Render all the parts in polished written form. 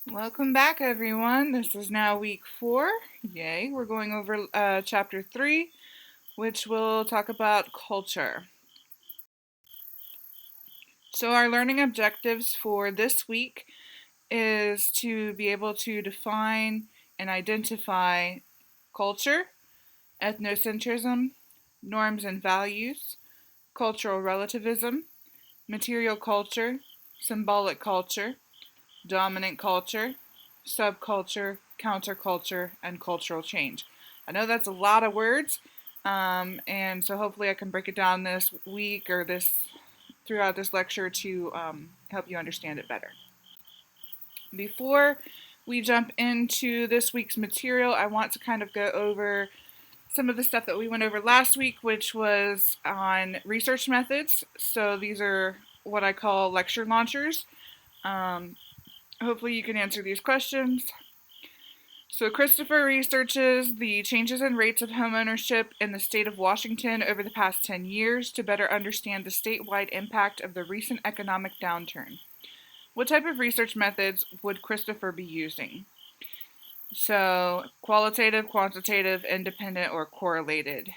Welcome back, everyone. This is now week 4. Yay. We're going over chapter 3, which will talk about culture. So, our learning objectives for this week is to be able to define and identify culture, ethnocentrism, norms and values, cultural relativism, material culture, symbolic culture, dominant culture, subculture, counterculture, and cultural change. I know that's a lot of words, and so hopefully I can break it down this week or this throughout this lecture to help you understand it better. Before we jump into this week's material, I want to kind of go over some of the stuff that we went over last week, which was on research methods. So these are what I call lecture launchers. Hopefully you can answer these questions. So Christopher researches the changes in rates of homeownership in the state of Washington over the past 10 years to better understand the statewide impact of the recent economic downturn. What type of research methods would Christopher be using? So, qualitative, quantitative, independent, or correlated.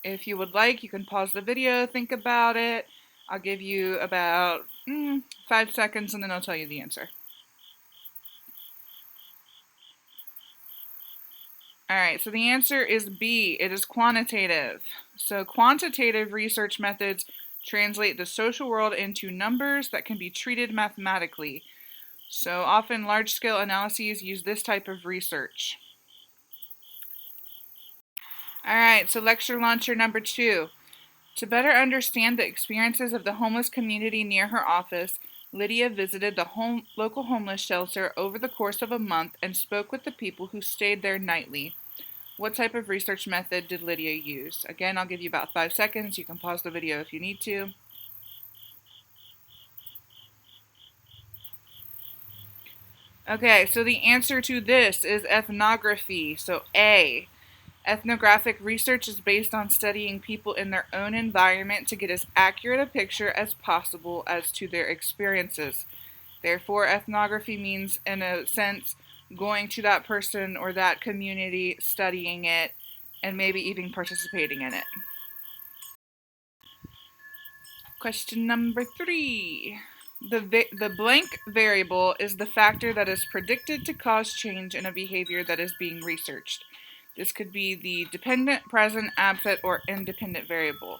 If you would like, you can pause the video, think about it. I'll give you about 5 seconds and then I'll tell you the answer. Alright, so the answer is B. It is quantitative. So quantitative research methods translate the social world into numbers that can be treated mathematically. So often large-scale analyses use this type of research. Alright, so lecture launcher number 2. To better understand the experiences of the homeless community near her office, Lydia visited the local homeless shelter over the course of a month and spoke with the people who stayed there nightly. What type of research method did Lydia use? Again, I'll give you about 5 seconds. You can pause the video if you need to. Okay, so the answer to this is ethnography. So A. Ethnographic research is based on studying people in their own environment to get as accurate a picture as possible as to their experiences. Therefore, ethnography means, in a sense, going to that person or that community, studying it, and maybe even participating in it. Question number 3. The blank variable is the factor that is predicted to cause change in a behavior that is being researched. This could be the dependent, present, absent, or independent variable.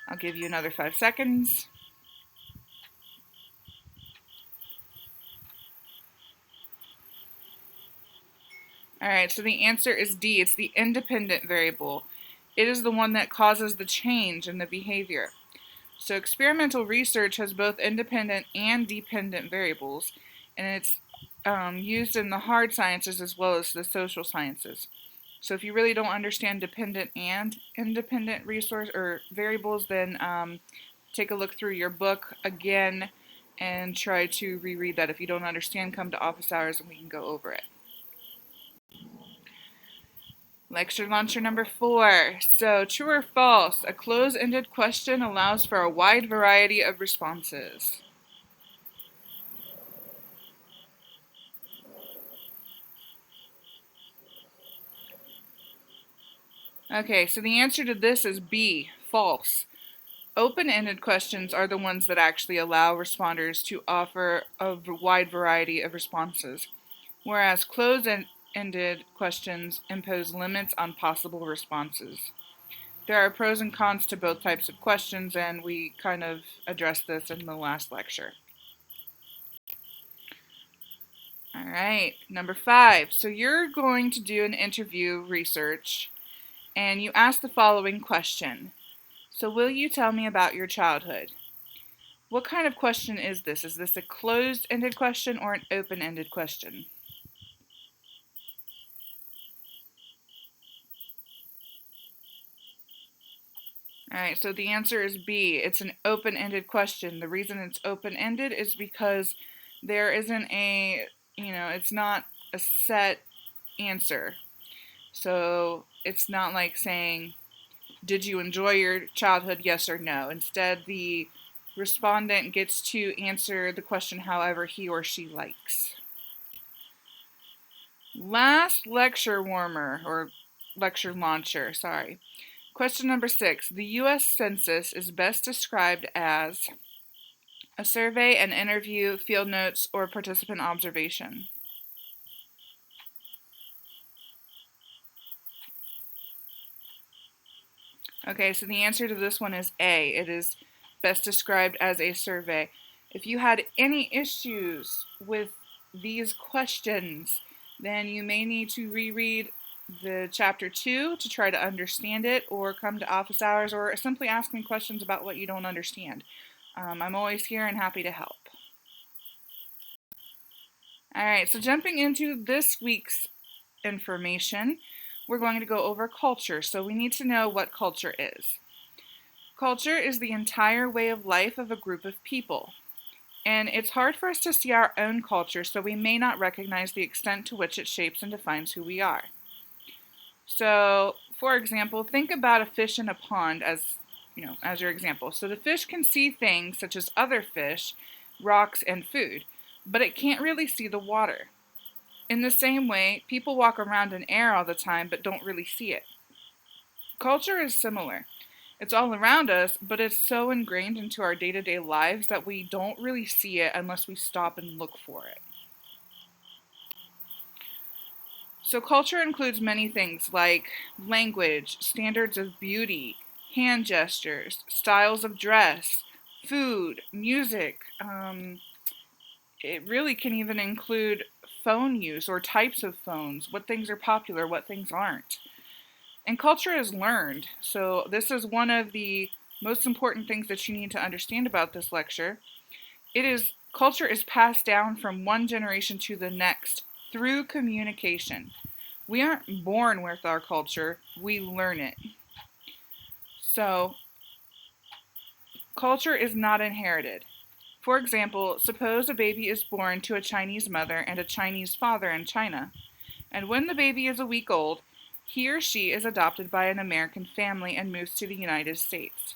I'll give you another 5 seconds. Alright, so the answer is D. It's the independent variable. It is the one that causes the change in the behavior. So experimental research has both independent and dependent variables, and it's used in the hard sciences as well as the social sciences. So if you really don't understand dependent and independent resource or variables, then take a look through your book again and try to reread that. If you don't understand, come to office hours and we can go over it. Lecture launcher number 4. So, true or false? A close-ended question allows for a wide variety of responses. Okay, so the answer to this is B, false. Open-ended questions are the ones that actually allow responders to offer a wide variety of responses, whereas closed-ended questions impose limits on possible responses. There are pros and cons to both types of questions, and we kind of addressed this in the last lecture. All right, number 5. So you're going to do an interview research, and you ask the following question. So will you tell me about your childhood? What kind of question is this? Is this a closed-ended question or an open-ended question? All right, so the answer is B. It's an open-ended question. The reason it's open-ended is because there isn't it's not a set answer. So it's not like saying, did you enjoy your childhood, yes or no? Instead, the respondent gets to answer the question however he or she likes. Last lecture warmer, or lecture launcher, sorry. Question number 6. The U.S. Census is best described as a survey, an interview, field notes, or participant observation. Okay, so the answer to this one is A. It is best described as a survey. If you had any issues with these questions, then you may need to reread the chapter 2 to try to understand it, or come to office hours, or simply ask me questions about what you don't understand. I'm always here and happy to help. Alright, so jumping into this week's information, we're going to go over culture. So we need to know what culture is. Culture is the entire way of life of a group of people. And it's hard for us to see our own culture, so we may not recognize the extent to which it shapes and defines who we are. So, for example, think about a fish in a pond as your example. So the fish can see things such as other fish, rocks, and food, but it can't really see the water. In the same way, people walk around in air all the time but don't really see it. Culture is similar. It's all around us, but it's so ingrained into our day-to-day lives that we don't really see it unless we stop and look for it. So culture includes many things like language, standards of beauty, hand gestures, styles of dress, food, music. It really can even include phone use or types of phones, what things are popular, what things aren't. And culture is learned. So this is one of the most important things that you need to understand about this lecture. Culture is passed down from one generation to the next through communication. We aren't born with our culture, we learn it. So, culture is not inherited. For example, suppose a baby is born to a Chinese mother and a Chinese father in China, and when the baby is a week old, he or she is adopted by an American family and moves to the United States.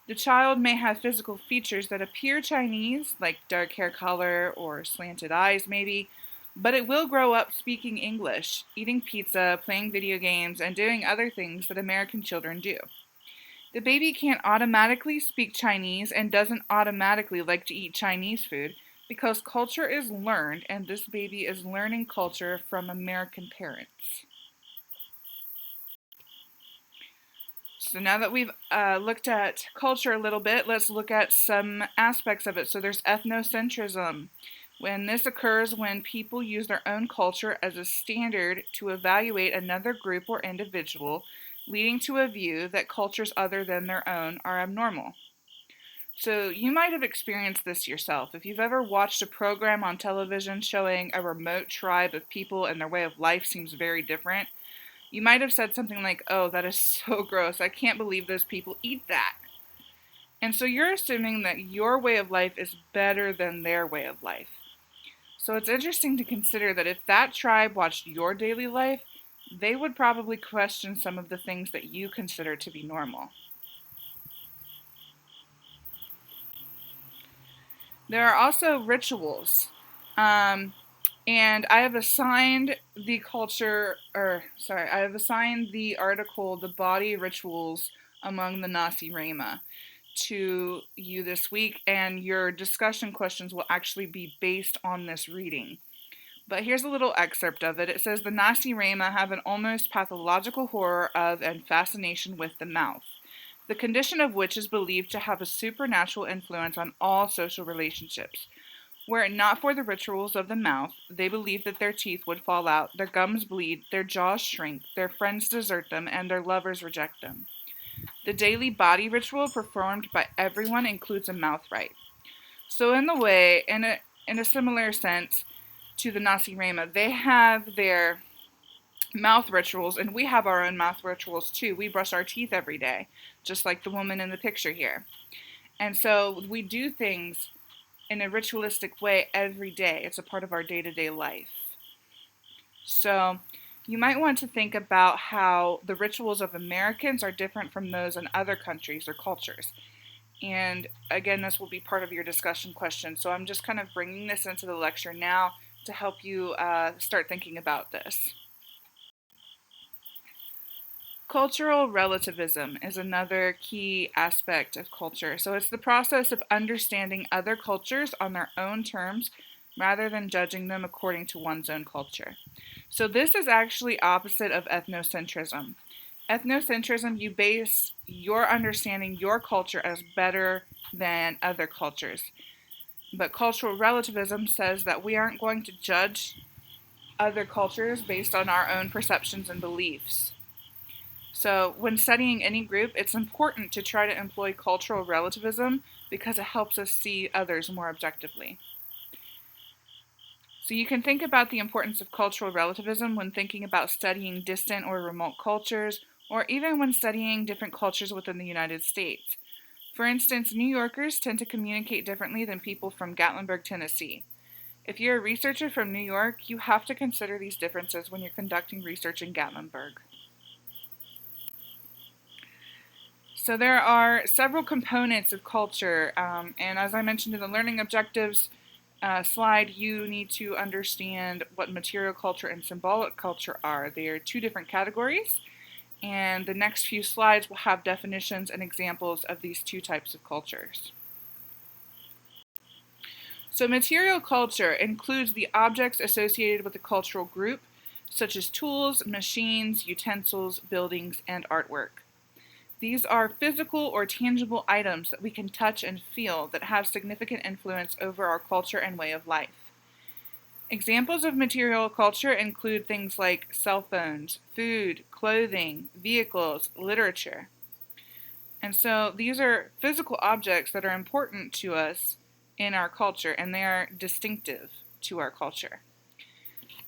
The child may have physical features that appear Chinese, like dark hair color or slanted eyes maybe, but it will grow up speaking English, eating pizza, playing video games, and doing other things that American children do. The baby can't automatically speak Chinese and doesn't automatically like to eat Chinese food because culture is learned, and this baby is learning culture from American parents. So now that we've looked at culture a little bit, let's look at some aspects of it. So there's ethnocentrism. When this occurs when people use their own culture as a standard to evaluate another group or individual, leading to a view that cultures other than their own are abnormal. So you might have experienced this yourself. If you've ever watched a program on television showing a remote tribe of people and their way of life seems very different, you might have said something like, "Oh, that is so gross. I can't believe those people eat that." And so you're assuming that your way of life is better than their way of life. So it's interesting to consider that if that tribe watched your daily life, they would probably question some of the things that you consider to be normal. There are also rituals. And I have assigned the article, The Body Rituals Among the Nasi Rema, to you this week, and your discussion questions will actually be based on this reading. But here's a little excerpt of it. It says, the Nasi Rema have an almost pathological horror of and fascination with the mouth, the condition of which is believed to have a supernatural influence on all social relationships. Were it not for the rituals of the mouth, they believe that their teeth would fall out, their gums bleed, their jaws shrink, their friends desert them, and their lovers reject them. The daily body ritual performed by everyone includes a mouth rite. So in a similar sense to the Nasi Rema, they have their mouth rituals, and we have our own mouth rituals too. We brush our teeth every day, just like the woman in the picture here. And so we do things in a ritualistic way every day. It's a part of our day-to-day life. So you might want to think about how the rituals of Americans are different from those in other countries or cultures. And again, this will be part of your discussion question. So I'm just kind of bringing this into the lecture now to help you start thinking about this. Cultural relativism is another key aspect of culture. So it's the process of understanding other cultures on their own terms rather than judging them according to one's own culture. So this is actually opposite of ethnocentrism. Ethnocentrism, you base your understanding your culture as better than other cultures. But cultural relativism says that we aren't going to judge other cultures based on our own perceptions and beliefs. So, when studying any group, it's important to try to employ cultural relativism because it helps us see others more objectively. So, you can think about the importance of cultural relativism when thinking about studying distant or remote cultures, or even when studying different cultures within the United States. For instance, New Yorkers tend to communicate differently than people from Gatlinburg, Tennessee. If you're a researcher from New York, you have to consider these differences when you're conducting research in Gatlinburg. So there are several components of culture, and as I mentioned in the learning objectives slide, you need to understand what material culture and symbolic culture are. They are two different categories, and the next few slides will have definitions and examples of these two types of cultures. So material culture includes the objects associated with the cultural group, such as tools, machines, utensils, buildings, and artwork. These are physical or tangible items that we can touch and feel that have significant influence over our culture and way of life. Examples of material culture include things like cell phones, food, clothing, vehicles, literature. And so these are physical objects that are important to us in our culture, and they are distinctive to our culture.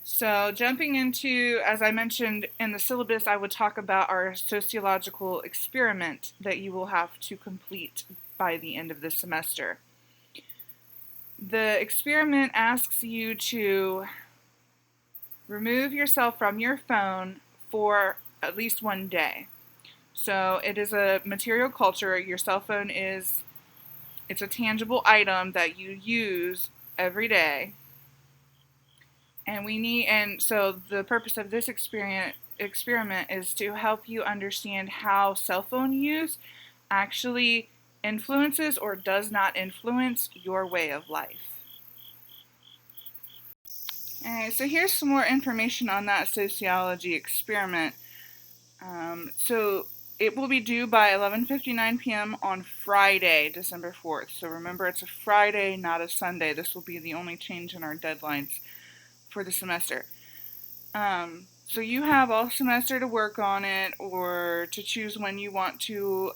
So jumping into, as I mentioned in the syllabus, I would talk about our sociological experiment that you will have to complete by the end of the semester. The experiment asks you to remove yourself from your phone for at least one day. So it is a material culture. Your cell phone it's a tangible item that you use every day. And so the purpose of this experiment is to help you understand how cell phone use actually influences or does not influence your way of life. Alright, so here's some more information on that sociology experiment. So it will be due by 11:59 p.m. on Friday, December 4th. So remember, it's a Friday, not a Sunday. This will be the only change in our deadlines for the semester. So you have all semester to work on it or to choose when you want to,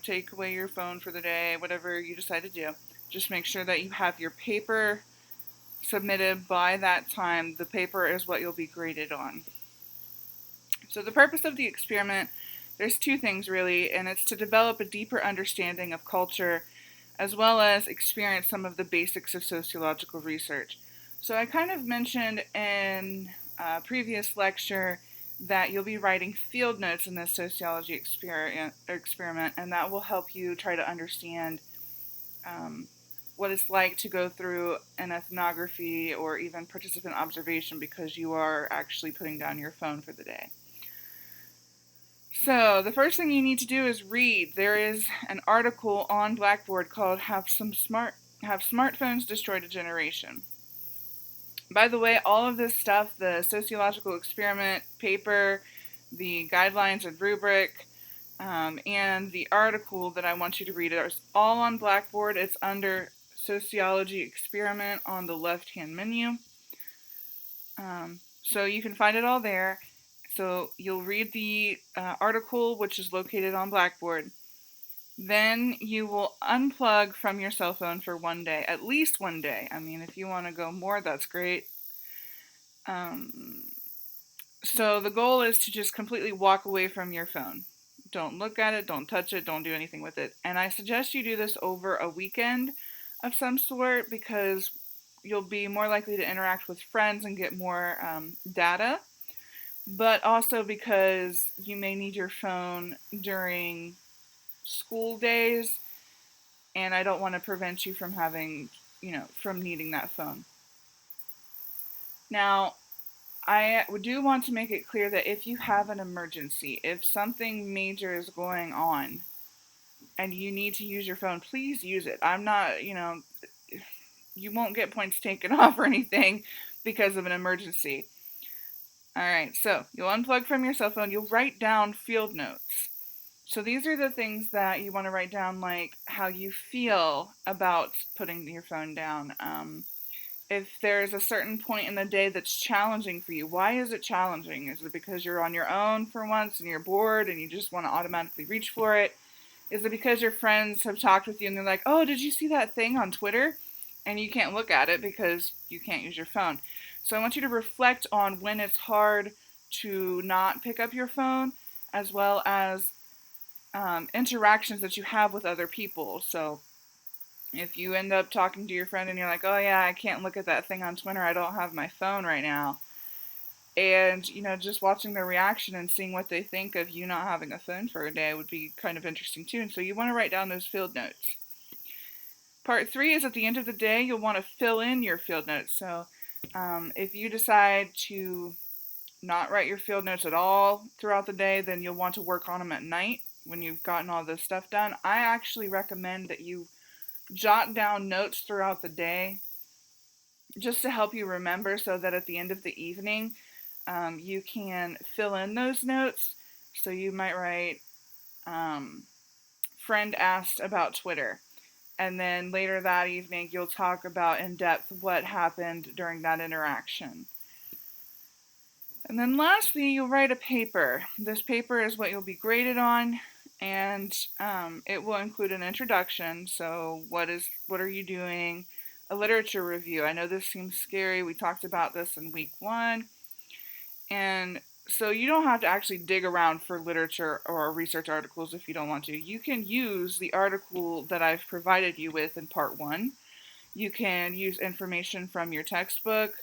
take away your phone for the day, whatever you decide to do. Just make sure that you have your paper submitted by that time. The paper is what you'll be graded on. So the purpose of the experiment, there's two things really, and it's to develop a deeper understanding of culture as well as experience some of the basics of sociological research. So I kind of mentioned in a previous lecture that you'll be writing field notes in this sociology experiment, and that will help you try to understand what it's like to go through an ethnography or even participant observation because you are actually putting down your phone for the day. So the first thing you need to do is read. There is an article on Blackboard called Have Smartphones Destroyed a Generation? By the way, all of this stuff, the sociological experiment paper, the guidelines and rubric, and the article that I want you to read is all on Blackboard. It's under Sociology Experiment on the left-hand menu. So you can find it all there. So you'll read the article, which is located on Blackboard. Then you will unplug from your cell phone for one day, at least one day. I mean, if you want to go more, that's great. So the goal is to just completely walk away from your phone. Don't look at it, don't touch it, don't do anything with it. And I suggest you do this over a weekend of some sort because you'll be more likely to interact with friends and get more data, but also because you may need your phone during school days, and I don't want to prevent you from having, from needing that phone. Now, I do want to make it clear that if you have an emergency, if something major is going on and you need to use your phone, please use it. I'm not, you won't get points taken off or anything because of an emergency. All right, so you'll unplug from your cell phone, you'll write down field notes. So these are the things that you want to write down, like how you feel about putting your phone down. If there's a certain point in the day that's challenging for you, why is it challenging? Is it because you're on your own for once and you're bored and you just want to automatically reach for it? Is it because your friends have talked with you and they're like, oh, did you see that thing on Twitter? And you can't look at it because you can't use your phone. So I want you to reflect on when it's hard to not pick up your phone, as well as interactions that you have with other people. So if you end up talking to your friend and you're like, oh yeah, I can't look at that thing on Twitter, I don't have my phone right now. And, just watching their reaction and seeing what they think of you not having a phone for a day would be kind of interesting too. And so you want to write down those field notes. Part 3 is at the end of the day, you'll want to fill in your field notes. So if you decide to not write your field notes at all throughout the day, then you'll want to work on them at night when you've gotten all this stuff done. I actually recommend that you jot down notes throughout the day just to help you remember, so that at the end of the evening you can fill in those notes. So you might write, friend asked about Twitter. And then later that evening, you'll talk about in depth what happened during that interaction. And then lastly, you'll write a paper. This paper is what you'll be graded on, and it will include an introduction. So what are you doing? A literature review. I know this seems scary. We talked about this in week 1. And so you don't have to actually dig around for literature or research articles if you don't want to. You can use the article that I've provided you with in part 1. You can use information from your textbook.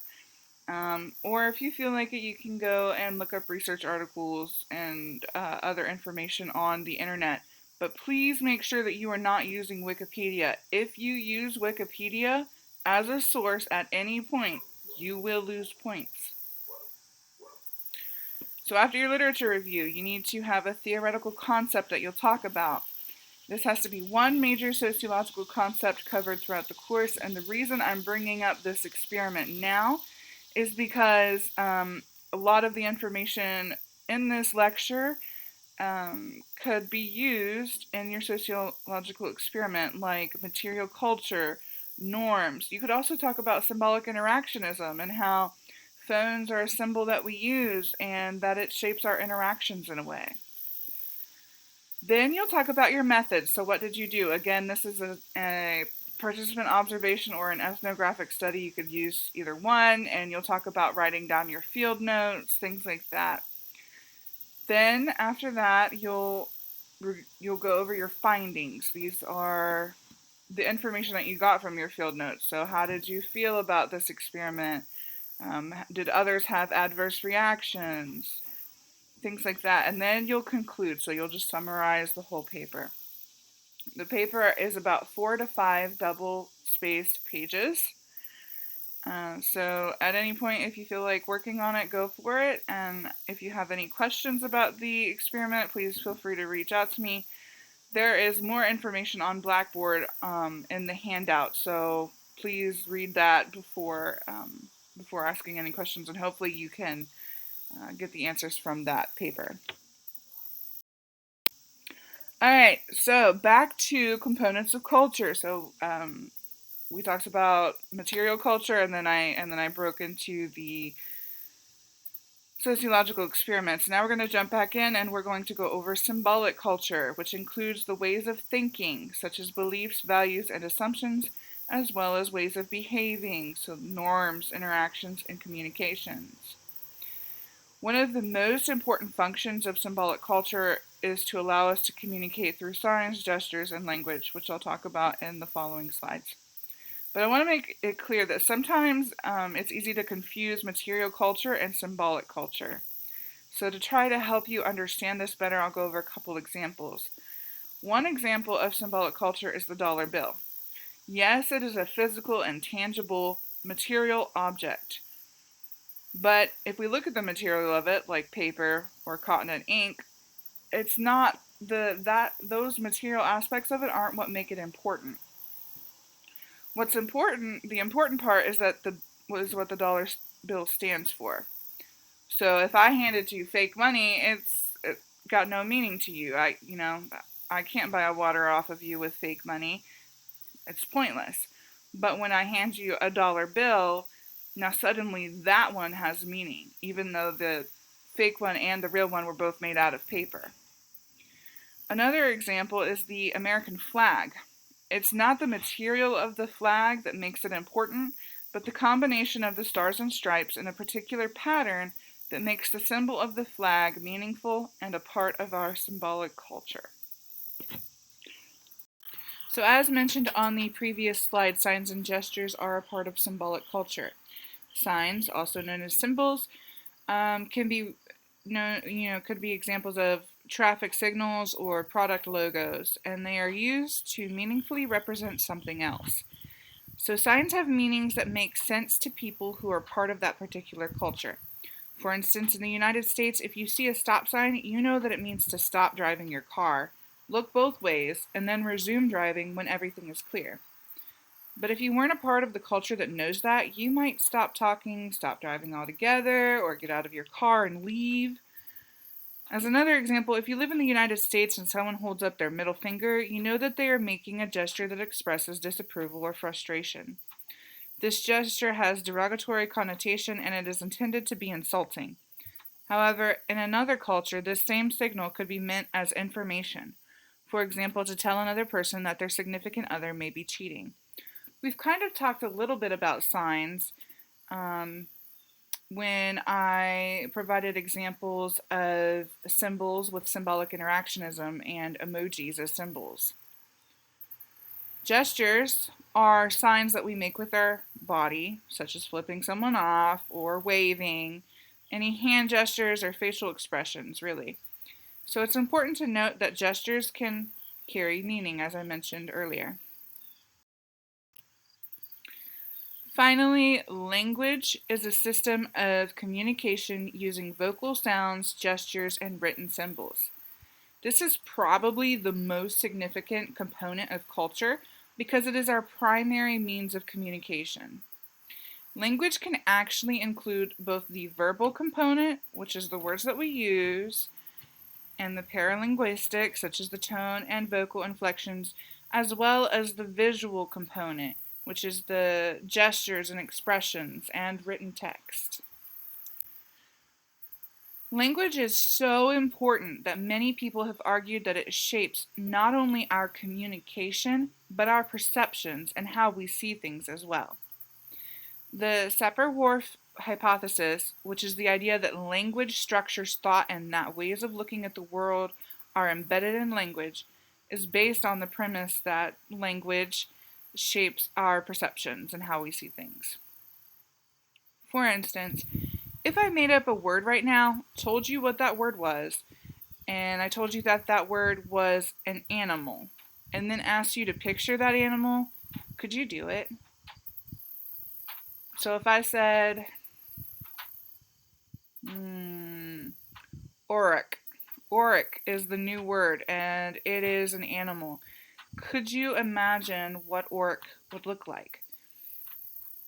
Or if you feel like it, you can go and look up research articles and other information on the internet. But please make sure that you are not using Wikipedia. If you use Wikipedia as a source at any point, you will lose points. So after your literature review, you need to have a theoretical concept that you'll talk about. This has to be one major sociological concept covered throughout the course, and the reason I'm bringing up this experiment now is because a lot of the information in this lecture could be used in your sociological experiment, like material culture, norms. You could also talk about symbolic interactionism and how phones are a symbol that we use and that it shapes our interactions in a way. Then you'll talk about your methods. So what did you do? Again, this is a participant observation or an ethnographic study. You could use either one, and you'll talk about writing down your field notes, things like that. Then after that, you'll go over your findings. These are the information that you got from your field notes. So how did you feel about this experiment? Did others have adverse reactions? Things like that. And then you'll conclude. So you'll just summarize the whole paper. The paper is about 4 to 5 double-spaced pages. So at any point, if you feel like working on it, go for it. And if you have any questions about the experiment, please feel free to reach out to me. There is more information on Blackboard in the handout, so please read that before asking any questions, and hopefully you can get the answers from that paper. All right, so back to components of culture. So we talked about material culture, and then I broke into the sociological experiments. Now we're going to jump back in and we're going to go over symbolic culture, which includes the ways of thinking, such as beliefs, values, and assumptions, as well as ways of behaving, so norms, interactions, and communications. One of the most important functions of symbolic culture is to allow us to communicate through signs, gestures, and language, which I'll talk about in the following slides. But I want to make it clear that sometimes it's easy to confuse material culture and symbolic culture. So to try to help you understand this better, I'll go over a couple examples. One example of symbolic culture is the dollar bill. Yes, it is a physical and tangible material object. But if we look at the material of it, like paper or cotton and ink, it's not those material aspects of it aren't what make it important. What's important, the important part is that the was what the dollar bill stands for. So if I handed you fake money, it got no meaning to you. I can't buy a water off of you with fake money. It's pointless. But when I hand you a dollar bill, now suddenly that one has meaning, even though the fake one and the real one were both made out of paper. Another example is the American flag. It's not the material of the flag that makes it important, but the combination of the stars and stripes in a particular pattern that makes the symbol of the flag meaningful and a part of our symbolic culture. So as mentioned on the previous slide, signs and gestures are a part of symbolic culture. Signs, also known as symbols, can be could be examples of traffic signals or product logos, and they are used to meaningfully represent something else. So signs have meanings that make sense to people who are part of that particular culture. For instance, in the United States, if you see a stop sign, you know that it means to stop driving your car, look both ways, and then resume driving when everything is clear. But if you weren't a part of the culture that knows that, you might stop talking, stop driving altogether, or get out of your car and leave. As another example, if you live in the United States and someone holds up their middle finger, you know that they are making a gesture that expresses disapproval or frustration. This gesture has derogatory connotation and it is intended to be insulting. However, in another culture, this same signal could be meant as information. For example, to tell another person that their significant other may be cheating. We've kind of talked a little bit about signs when I provided examples of symbols with symbolic interactionism and emojis as symbols. Gestures are signs that we make with our body, such as flipping someone off or waving, any hand gestures or facial expressions, really. So it's important to note that gestures can carry meaning, as I mentioned earlier. Finally, language is a system of communication using vocal sounds, gestures, and written symbols. This is probably the most significant component of culture because it is our primary means of communication. Language can actually include both the verbal component, which is the words that we use, and the paralinguistic, such as the tone and vocal inflections, as well as the visual component, which is the gestures and expressions and written text. Language is so important that many people have argued that it shapes not only our communication, but our perceptions and how we see things as well. The Sapir-Whorf hypothesis, which is the idea that language structures thought and that ways of looking at the world are embedded in language, is based on the premise that language shapes our perceptions and how we see things. For instance, if I made up a word right now, told you what that word was, and I told you that that word was an animal, and then asked you to picture that animal, could you do it? So if I said, Auroch. Auroch is the new word, and it is an animal. Could you imagine what Auroch would look like?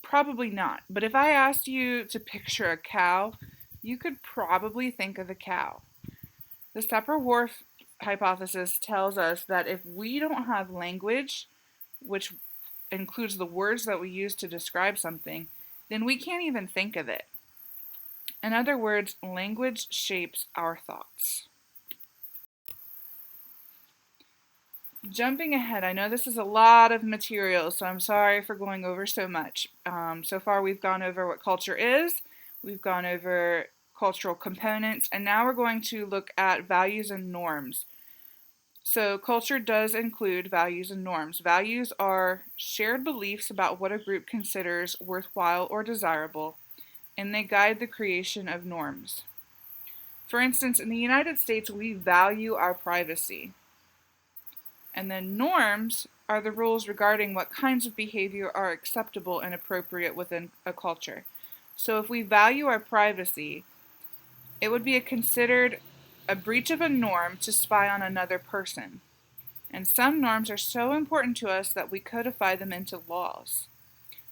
Probably not. But if I asked you to picture a cow, you could probably think of a cow. The Sapir-Whorf hypothesis tells us that if we don't have language, which includes the words that we use to describe something, then we can't even think of it. In other words, language shapes our thoughts. Jumping ahead, I know this is a lot of material, so I'm sorry for going over so much. So far we've gone over what culture is, we've gone over cultural components, and now we're going to look at values and norms. So culture does include values and norms. Values are shared beliefs about what a group considers worthwhile or desirable, and they guide the creation of norms. For instance, in the United States, we value our privacy. And then norms are the rules regarding what kinds of behavior are acceptable and appropriate within a culture. So if we value our privacy, it would be considered a breach of a norm to spy on another person. And some norms are so important to us that we codify them into laws.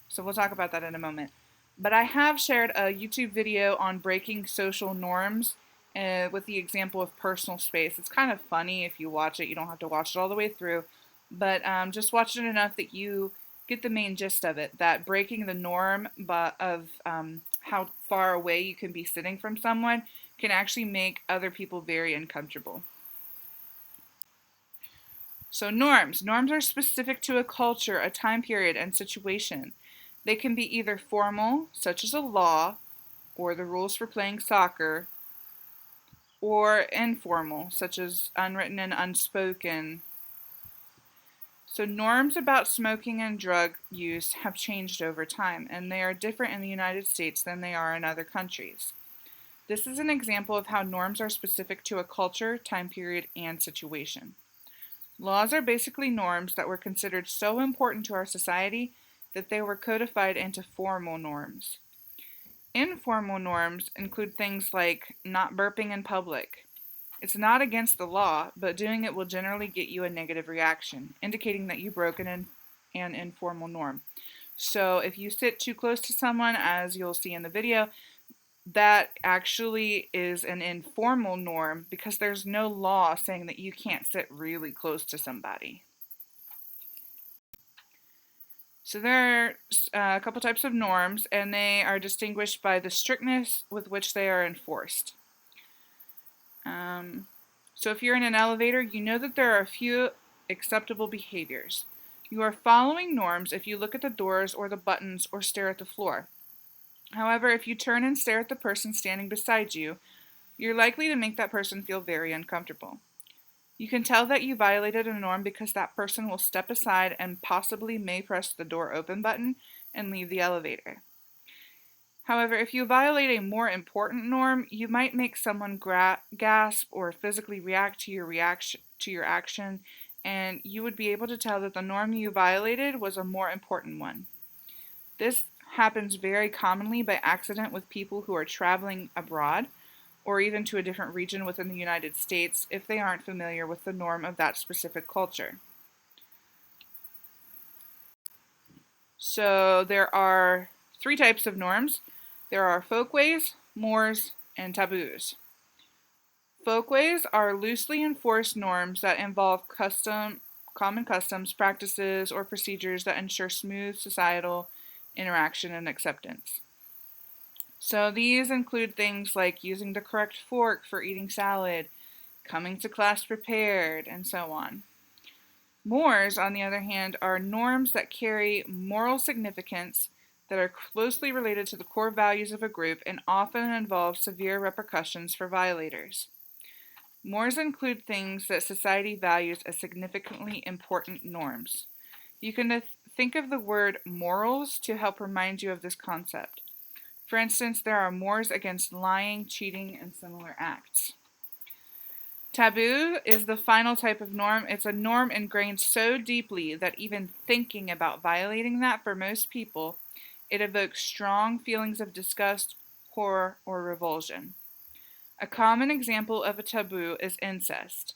So we'll talk about that in a moment. But I have shared a YouTube video on breaking social norms with the example of personal space. It's kind of funny if you watch it. You don't have to watch it all the way through, but just watch it enough that you get the main gist of it, that breaking the norm of how far away you can be sitting from someone can actually make other people very uncomfortable. So norms. Norms are specific to a culture, a time period, and situation. They can be either formal, such as a law, or the rules for playing soccer, or informal, such as unwritten and unspoken. So norms about smoking and drug use have changed over time, and they are different in the United States than they are in other countries. This is an example of how norms are specific to a culture, time period, and situation. Laws are basically norms that were considered so important to our society that they were codified into formal norms. Informal norms include things like not burping in public. It's not against the law, but doing it will generally get you a negative reaction, indicating that you broke an informal norm. So if you sit too close to someone, as you'll see in the video, that actually is an informal norm because there's no law saying that you can't sit really close to somebody. So there are a couple types of norms, and they are distinguished by the strictness with which they are enforced. So if you're in an elevator, you know that there are a few acceptable behaviors. You are following norms if you look at the doors or the buttons or stare at the floor. However, if you turn and stare at the person standing beside you, you're likely to make that person feel very uncomfortable. You can tell that you violated a norm because that person will step aside and possibly may press the door open button and leave the elevator. However, if you violate a more important norm, you might make someone gasp or physically react to your action, and you would be able to tell that the norm you violated was a more important one. This happens very commonly by accident with people who are traveling abroad or even to a different region within the United States if they aren't familiar with the norm of that specific culture. So there are three types of norms. There are folkways, mores, and taboos. Folkways are loosely enforced norms that involve common customs, practices, or procedures that ensure smooth societal interaction and acceptance. So these include things like using the correct fork for eating salad, coming to class prepared, and so on. Mores, on the other hand, are norms that carry moral significance that are closely related to the core values of a group and often involve severe repercussions for violators. Mores include things that society values as significantly important norms. You can think of the word morals to help remind you of this concept. For instance, there are mores against lying, cheating, and similar acts. Taboo is the final type of norm. It's a norm ingrained so deeply that even thinking about violating that for most people, it evokes strong feelings of disgust, horror, or revulsion. A common example of a taboo is incest.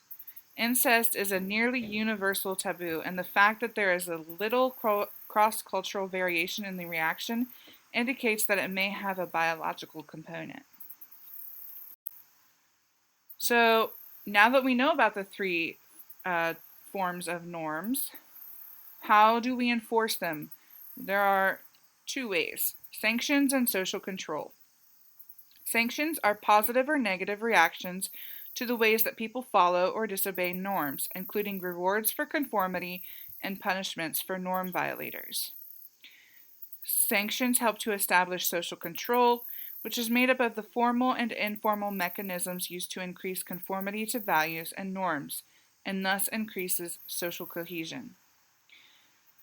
Incest is a nearly universal taboo, and the fact that there is a little cross-cultural variation in the reaction indicates that it may have a biological component. So now that we know about the three forms of norms, how do we enforce them? There are two ways: sanctions and social control. Sanctions are positive or negative reactions to the ways that people follow or disobey norms, including rewards for conformity and punishments for norm violators. Sanctions help to establish social control, which is made up of the formal and informal mechanisms used to increase conformity to values and norms, and thus increases social cohesion.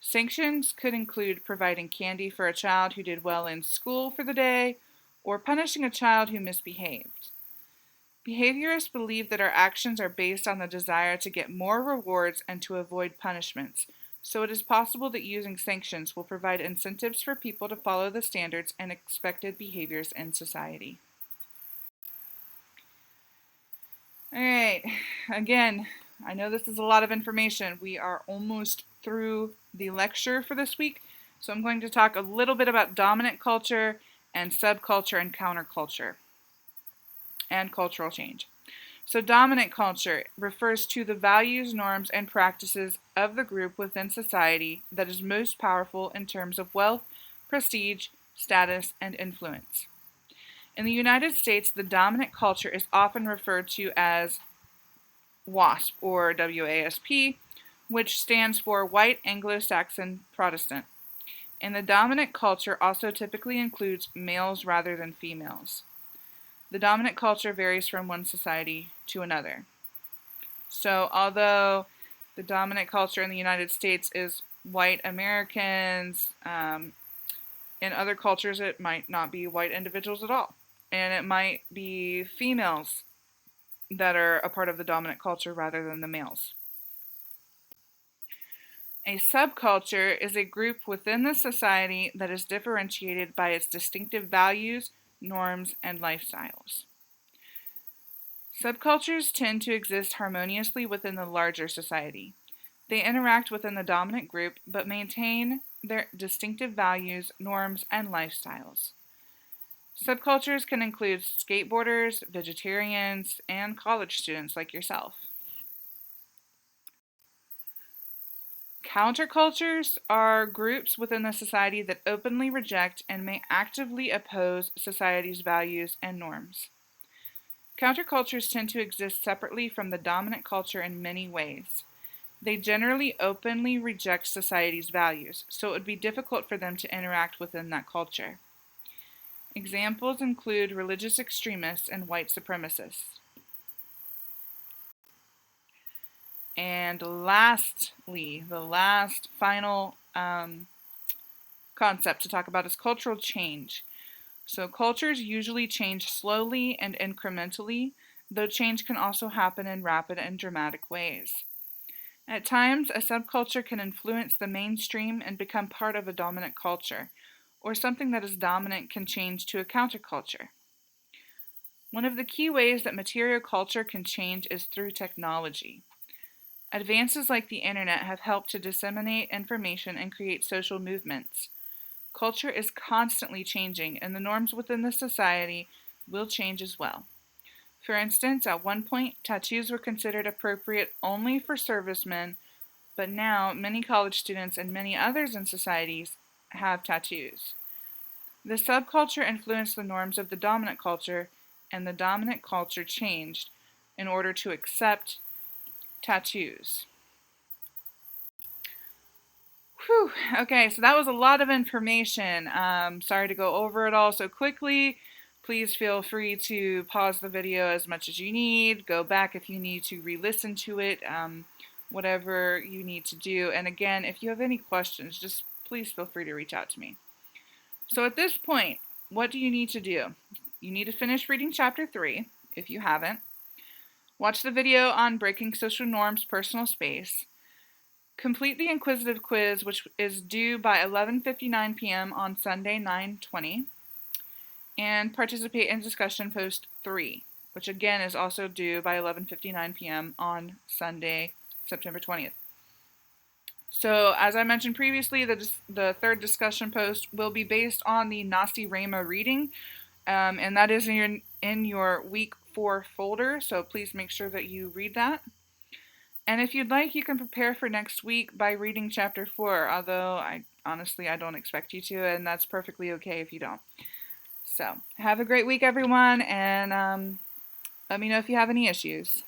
Sanctions could include providing candy for a child who did well in school for the day, or punishing a child who misbehaved. Behaviorists believe that our actions are based on the desire to get more rewards and to avoid punishments, so it is possible that using sanctions will provide incentives for people to follow the standards and expected behaviors in society. All right, again, I know this is a lot of information. We are almost through the lecture for this week, so I'm going to talk a little bit about dominant culture and subculture and counterculture and cultural change. So dominant culture refers to the values, norms, and practices of the group within society that is most powerful in terms of wealth, prestige, status, and influence. In the United States, the dominant culture is often referred to as WASP, or WASP, which stands for White Anglo-Saxon Protestant. And the dominant culture also typically includes males rather than females. The dominant culture varies from one society to another. So although the dominant culture in the United States is white Americans, in other cultures it might not be white individuals at all. And it might be females that are a part of the dominant culture rather than the males. A subculture is a group within the society that is differentiated by its distinctive values, norms, and lifestyles. Subcultures tend to exist harmoniously within the larger society. They interact within the dominant group but maintain their distinctive values, norms, and lifestyles. Subcultures can include skateboarders, vegetarians, and college students like yourself. Countercultures are groups within the society that openly reject and may actively oppose society's values and norms. Countercultures tend to exist separately from the dominant culture in many ways. They generally openly reject society's values, so it would be difficult for them to interact within that culture. Examples include religious extremists and white supremacists. And lastly, the last final concept to talk about is cultural change. So cultures usually change slowly and incrementally, though change can also happen in rapid and dramatic ways. At times, a subculture can influence the mainstream and become part of a dominant culture, or something that is dominant can change to a counterculture. One of the key ways that material culture can change is through technology. Advances like the internet have helped to disseminate information and create social movements. Culture is constantly changing, and the norms within the society will change as well. For instance, at one point, tattoos were considered appropriate only for servicemen, but now many college students and many others in societies have tattoos. The subculture influenced the norms of the dominant culture, and the dominant culture changed in order to accept tattoos. Whew. Okay, so that was a lot of information. Sorry to go over it all so quickly. Please feel free to pause the video as much as you need. Go back if you need to re-listen to it, whatever you need to do. And again, if you have any questions, just please feel free to reach out to me. So at this point, what do you need to do? You need to finish reading chapter 3, if you haven't. Watch the video on breaking social norms, personal space. Complete the inquisitive quiz, which is due by 11:59 p.m. on Sunday, 9/20. And participate in discussion post 3, which again is also due by 11:59 p.m. on Sunday, September 20th. So, as I mentioned previously, the third discussion post will be based on the Nasi Rama reading, and that is in your week 4 folder, so please make sure that you read that. And if you'd like, you can prepare for next week by reading chapter 4, although I don't expect you to, and that's perfectly okay if you don't. So, have a great week, everyone, and let me know if you have any issues.